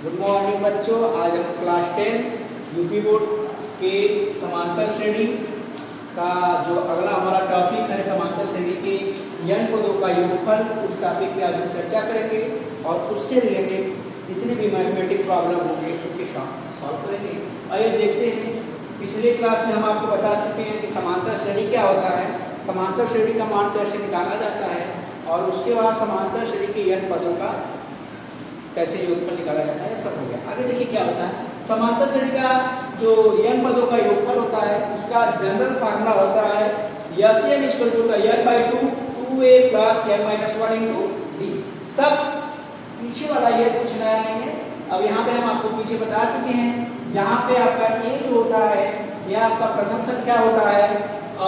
Good morning बच्चों। आज हम क्लास 10 यूपी बोर्ड के समांतर श्रेणी का जो अगला हमारा टॉपिक है समांतर श्रेणी के n पदों का योगफल, उस टॉपिक पे आज हम चर्चा करेंगे और उससे रिलेटेड जितने भी मैथमेटिक प्रॉब्लम होंगे उनके सॉल्व करेंगे। आइए देखते हैं। पिछले क्लास में हम आपको बता चुके हैं कि समांतर श्रेणी क्या होता है, समांतर श्रेणी का मान कैसे निकाला जाता है और उसके बाद समांतर श्रेणी के n पदों का कैसे योगफल निकाला जाता है, सब हो गया। आगे देखिए क्या होता है। समांतर श्रेणी का जो n पदों का योगफल होता है उसका जनरल फार्मूला होता है Sn = n/2 2a + n - 1 × d। सब पीछे वाला ये कुछ नया नहीं है। अब यहाँ पे हम आपको पीछे बता चुके हैं, जहाँ पे आपका a जो होता है यह आपका प्रथम संख्या होता है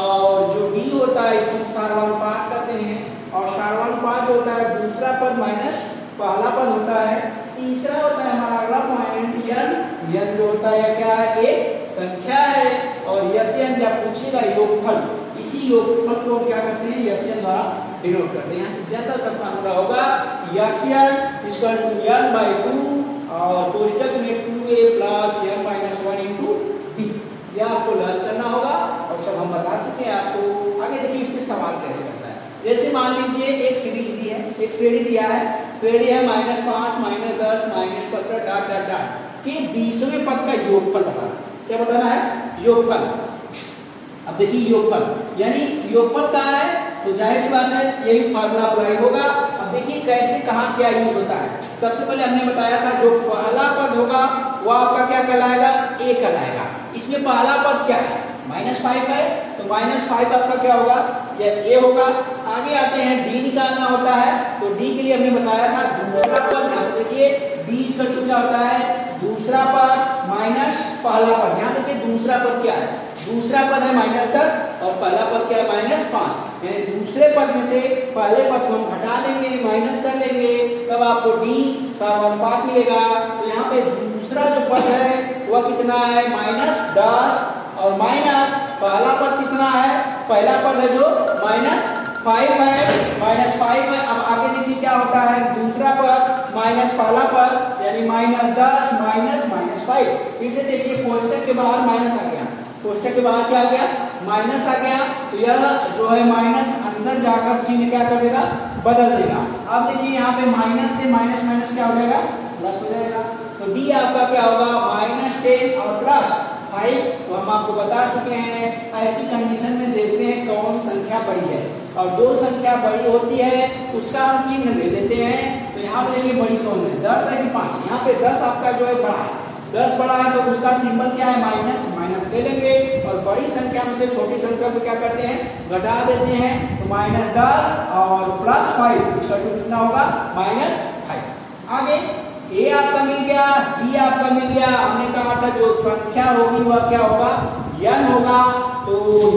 और जो d होता है इसको सार्वनुपात करते हैं और सार्वनुपात जो होता है दूसरा पद माइनस पहला पद होता है। तीसरा होता है हमारा अगला पॉइंट n जो होता है क्या है, एक संख्या है और Sn जब पूछेगा योगफल, इसी योगफल को क्या करते हैं Sn द्वारा डिनोट करते हैं। यहाँ से जनरल सा फार्मूला होगा Sn = n/2 और कोष्ठक में 2a + n - 1 × d। यह आपको लर्न करना होगा और सब हम बता चुके हैं आपको। आगे देखिए इसमें सवाल कैसे करना है। जैसे मान लीजिए एक सीरीज दी है, एक श्रेणी दिया है, श्रेणी है -5 -10 -15 ... के 20वें पद का योगफल बताना। क्या बताना है? योगफल। अब देखिए योगफल यानी योगफल कहाँ है, तो जाहिर सी बात है यही फार्मूला अप्लाई होगा। अब देखिए कैसे कहाँ क्या यूज होता है। सबसे पहले हमने बताया था जो पहला पद होगा वह आपका क्या कहलाएगा, a कहलाएगा। इसमें पहला पद क्या है, -5 है, तो -5 आपका क्या होगा, यह a होगा। आगे आते हैं d निकालना होता है, तो d के लिए हमने बताया था दूसरा पद। यहाँ पे देखिए बीच का क्या होता है, दूसरा पद माइनस पहला पद। यहाँ देखिए दूसरा पद क्या है, दूसरा पद है -10 और पहला पद क्या है -5। यानी दूसरे पद में से पहले पद को हम घटा देंगे, माइनस कर लेंगे, तब आपको d सार्वनुपात मिलेगा। तो यहाँ पे दूसरा जो पद है वह कितना है, -10 और माइनस पहला पद कितना है, पहला पद है जो -5 है, -5 है। अब आगे देखिए क्या होता है, दूसरा पद माइनस पहला पद यानी -10 -5। फिर से देखिए कोष्ठक के बाहर माइनस आ गया, कोष्ठक के बाहर क्या आ गया, माइनस आ गया। तो यह जो है माइनस अंदर जाकर चिन्ह क्या कर देगा, बदल देगा। अब देखिए यहाँ पे माइनस से माइनस माइनस क्या हो जाएगा, प्लस हो जाएगा। तो डी आपका क्या होगा, -10 और +5। तो हम आपको बता चुके हैं ऐसी कंडीशन में देखते हैं कौन संख्या बड़ी है और जो संख्या बड़ी होती है उसका हम चिन्ह ले लेते हैं। तो यहाँ पे देखिए बड़ी कौन है, 10 है कि 5। यहाँ पे 10 आपका जो है बड़ा है, 10 बड़ा है तो उसका सिंबल क्या है, माइनस ले लेंगे और बड़ी संख्या में से छोटी संख्या को क्या करते हैं, घटा देते हैं। तो -10 और +5 इसका जो कितना होगा, -5। आगे a आपका मिल गया, d आपका मिल गया। हमने कहा था जो संख्या होगी वह क्या होगा, n होगा। तो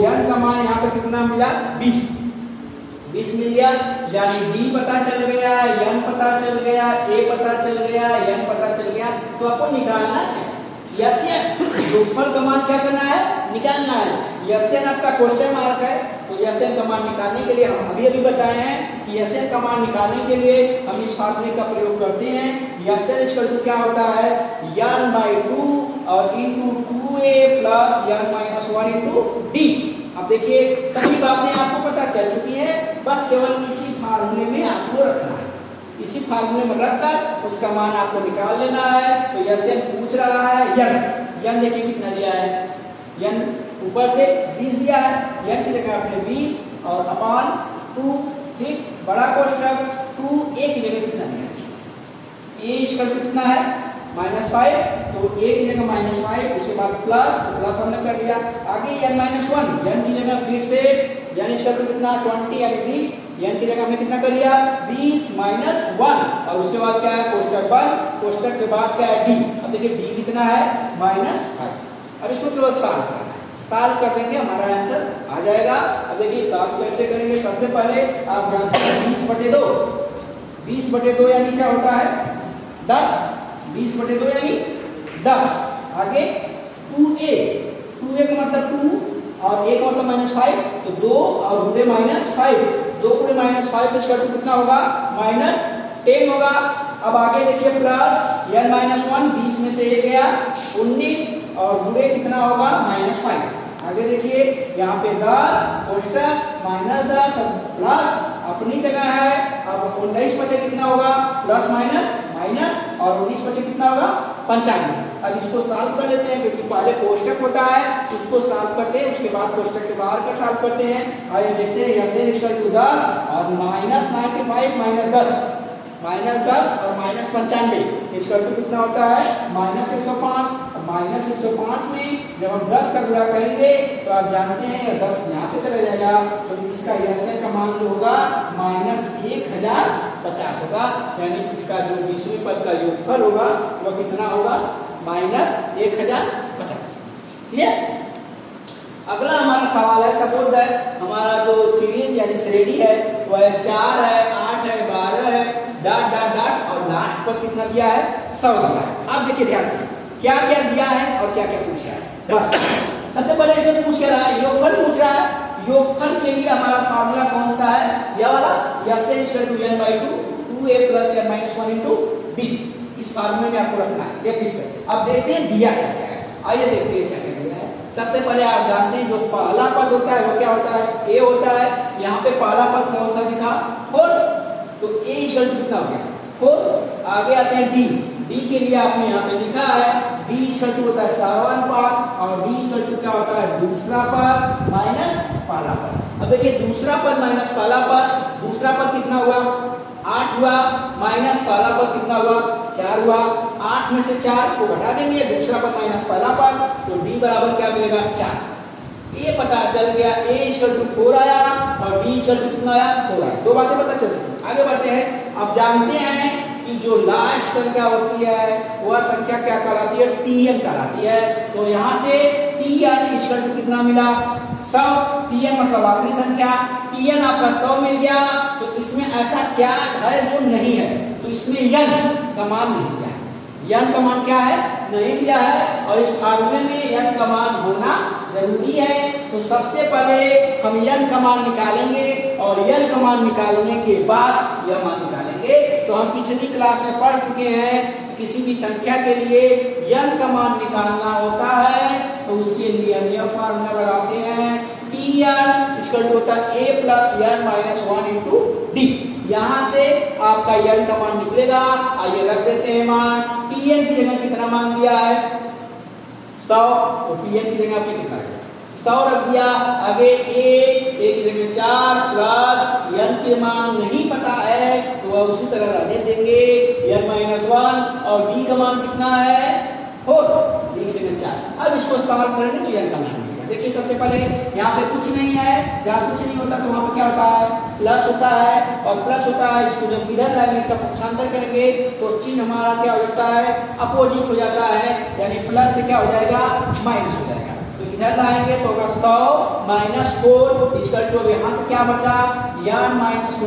n का मान यहाँ पे कितना मिला, 20 मिल गया। यानी d पता चल गया, n पता चल गया, a पता चल गया, n पता चल गया। तो आपको निकालना है Sn, योगफल का मान क्या करना है, निकालना है। Sn आपका क्वेश्चन मार्क है, तो Sn का मान निकालने के लिए हम अभी बताए हैं कि Sn का मान निकालने के लिए हम इस फार्मूले का प्रयोग करते हैं। Sn क्या होता है, n/2 और × 2a + n - 1 × d। अब देखिए सभी बातें आपको पता चल चुकी हैं, बस केवल इसी फार्मूले में आपको रखना है। इसी फार्मूले में रखकर उसका मान आपको निकाल लेना है। तो Sn पूछ रहा है n देखिए कितना दिया है, n ऊपर से 20 दिया है, n की जगह आपने 20 और अपान 2, ठीक, बड़ा कोष्ठक 2a की जगह कितना दिया है, a कितना है, -5। तो a की जगह -5, उसके बाद प्लस हमने कर दिया। आगे n - 1, n की जगह फिर से यानी इसका कितना 20 यानी 20, n की जगह हमने कितना कर लिया, 20 - 1 और उसके बाद क्या है, कोष्ठक बंद, कोष्ठक के बाद क्या है, d। अब देखिए d कितना है, -5। अब इसको केवल सॉल्व करना है, सॉल्व कर देंगे हमारा आंसर आ जाएगा। अब देखिए सॉल्व कैसे करेंगे, सबसे पहले आप जानते हैं 20/2 यानी क्या होता है, 10। 20/2 यानी 10। आगे 2a का मतलब 2 और a का मतलब -5, तो 2 और -5, 2 × -5 कितना होगा, -10 होगा। अब आगे देखिए प्लस n माइनस 1, 20 में से 1 गया 19 और गुणे कितना होगा -5। आगे देखिए यहाँ पे 10 कोष्टक -10 प्लस अपनी जगह है। अब 19 बचे कितना होगा प्लस माइनस माइनस और 19 बचे कितना होगा 95। अब इसको सॉल्व कर लेते हैं क्योंकि पहले कोष्टक होता है उसको सॉल्व करते हैं उसके बाद कोष्टक के बाहर का सॉल्व करते हैं। आइए देखते हैं यह इक्वल टू 10 और -95 -10 और -95 इक्वल टू कितना होता है -105। -105 में जब हम 10 का गुणा करेंगे तो आप जानते हैं 10 यहाँ पे चला जाएगा तो इसका यह का मान जो होगा -1050 होगा। यानी इसका जो 20वें पद का योगफल होगा वह कितना होगा -1050। क्लियर। अगला हमारा सवाल है सपोज दैट हमारा जो सीरीज यानी श्रेणी है वह 4 है 8 है 12 है डॉट डॉट डॉट और लास्ट पर कितना दिया है 100 दिया है। अब देखिए ध्यान से क्या क्या दिया है और क्या क्या पूछा है। बस सबसे पहले इसमें पूछ रहा है योगफल पूछ रहा है। योगफल के लिए हमारा फार्मूला कौन सा है यह वाला n/2 2a + n - 1 × d। इस फार्मूले में आपको रखना है ये फिक्स है। अब देखते हैं दिया क्या क्या है। आइए देखते हैं क्या क्या दिया है। सबसे पहले आप जानते हैं जो पहला पद होता है वो क्या होता है a होता है। यहाँ पे पहला पद कौन सा दिखा 4 तो a = कितना हो गया 4। आगे आते हैं d के लिए आपने यहाँ पे लिखा है d = होता है साधारण पद और d = क्या होता है दूसरा पद माइनस पहला पद। अब देखिए दूसरा पद माइनस पहला पद, दूसरा पद कितना हुआ 8 हुआ माइनस पहला पद कितना हुआ 4 हुआ। 8 में से 4 को घटा देंगे दूसरा पद माइनस पहला पद तो d बराबर क्या मिलेगा 4। ये पता चल गया a = 4 आया और d = कितना आया 4 आया। दो बातें पता चल चुकी। आगे बढ़ते हैं। अब जानते हैं कि जो लास्ट संख्या होती है वह संख्या क्या कहलाती है tn कहलाती है। तो यहाँ से tn = कितना मिला 100। tn मतलब आखिरी संख्या tn आपका 100 मिल गया। तो इसमें ऐसा क्या है जो नहीं है तो इसमें n का मान नहीं दिया है। n का मान क्या है नहीं दिया है और इस फार्मूले में n का मान होना जरूरी है। तो सबसे पहले हम n का मान निकालेंगे और n का मान निकालने के बाद यह मान निकालेंगे। तो हम पिछली क्लास में पढ़ चुके हैं किसी भी संख्या के लिए n का मान निकालना होता है तो उसके लिए हम यह फार्मूला लगाते हैं tn = होता है a + n - 1 × d। यहाँ से आपका n का मान निकलेगा। आइए रख देते हैं मान। tn की जगह कितना मान दिया है 100 तो tn की जगह आपने कितना 100 रख दिया। आगे a की जगह 4 प्लस n के मान नहीं पता है तो वह उसी तरह रहने देंगे n - 1 और d का मान कितना है 4 d की जगह 4। अब इसको सॉल्व करेंगे तो n का मान मिलेगा। देखिए सबसे पहले यहाँ पे कुछ नहीं है, जहाँ कुछ नहीं होता तो वहाँ पे क्या होता है प्लस होता है और प्लस होता है। इसको जब इधर लाएंगे इसका पक्षांतर करेंगे तो चिन्ह हमारा क्या हो जाता है अपोजिट हो जाता है यानी प्लस से क्या हो जाएगा माइनस हो जाएगा। तो इधर लाएंगे तो होगा 100 - 4 = यहाँ से क्या बचा n - 1 =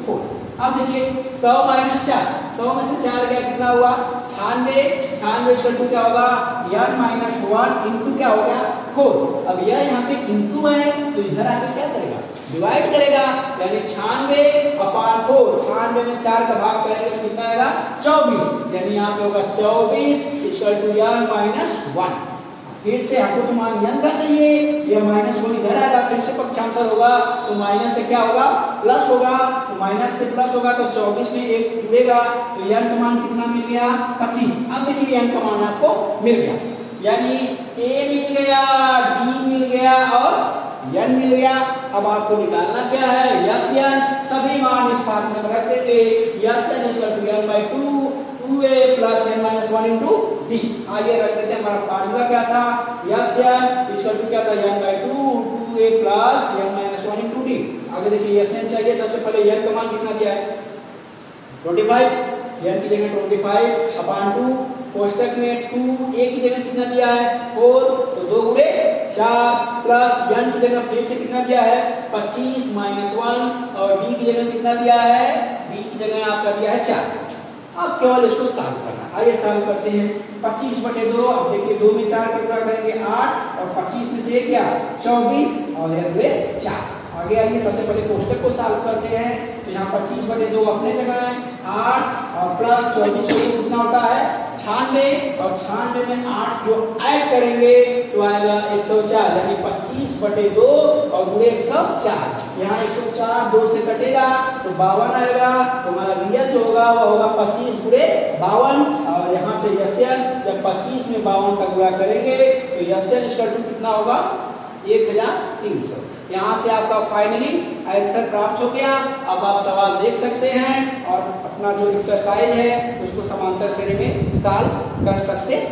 4। अब देखिए 100 - 4 100 में से 4 गया कितना हुआ 96 96 = क्या होगा n - 1 × क्या हो गया 4। अब यह यहाँ पे इंटू है तो इधर आके क्या करेगा डिवाइड करेगा यानी 96/4 96 में 4 का भाग करेंगे तो कितना आएगा 24 यानी यहाँ पे होगा 24 = n - 1। फिर से हमको तो मान n का चाहिए यह -1 इधर आएगा फिर से पक्षांतर होगा तो माइनस से क्या होगा प्लस होगा तो माइनस से प्लस होगा तो 24 में 1 जुड़ेगा तो n का मान कितना मिल गया 25। अब देखिए n का मान आपको मिल गया यानी a मिल गया d मिल गया और n मिल गया। अब आपको निकालना क्या है यस n। सभी मान इस फार्मूले में रख देंगे yes n = n/2 2a + n - 1 × d। आगे रख देते हैं हमारा फार्मूला क्या था यस n = क्या था n/2 2a + n - 1 × d। आगे देखिए यस n चाहिए। सबसे पहले n का मान कितना दिया है 25 n की जगह 25/2 कोष्टक में 2a की जगह कितना दिया है 4 तो 2 × 4 प्लस n की जगह फिर से कितना दिया है 25 - 1 और d की जगह कितना दिया है d की जगह आपका दिया है 4। अब केवल इसको सॉल्व करना। आइए सॉल्व करते हैं 25/2। अब देखिए 2 में 4 का गुणा करेंगे 8 और 25 में से क्या 24 और 4। आगे आइए, सबसे पहले कोष्टक को सॉल्व करते हैं। तो यहाँ 25/2 अपने जगह है, 8 और प्लस 24 कितना होता है 96, और 96 में 8 जो ऐड करेंगे तो आएगा 104, यानी 25/2 और गुणे 104। यहाँ 104 2 से कटेगा तो 52 आएगा, तो हमारा रियल जो होगा वो होगा 25 गुणे 52। और यहाँ से यशन जब 25 में 52 का गुणा करेंगे तो यशन कितना होगा 1300। यहाँ से आपका फाइनली आंसर प्राप्त हो गया। अब आप सवाल देख सकते हैं और अपना जो एक्सरसाइज है उसको समांतर श्रेणी में सॉल्व कर सकते हैं।